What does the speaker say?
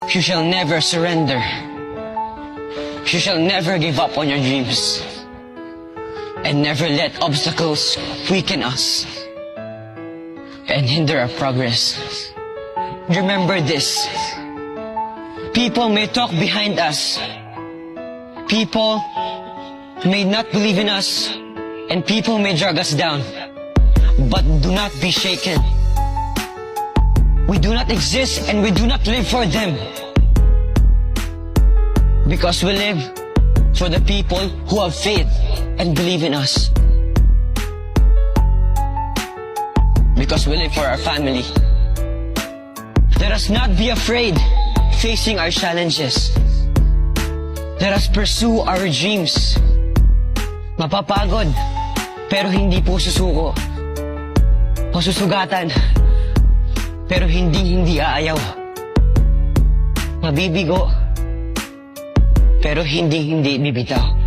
You shall never surrender. You shall never give up on your dreams. And never let obstacles weaken us and hinder our progress. Remember this. People may talk behind us. People may not believe in us. And people may drag us down. But do not be shaken. We do not exist and we do not live for them. Because we live for the people who have faith and believe in us. Because we live for our family. Let us not be afraid facing our challenges. Let us pursue our dreams. Mapapagod, pero hindi po susuko. Masusugatan, pero hindi aayaw. Mabibigo, pero hindi bibitaw.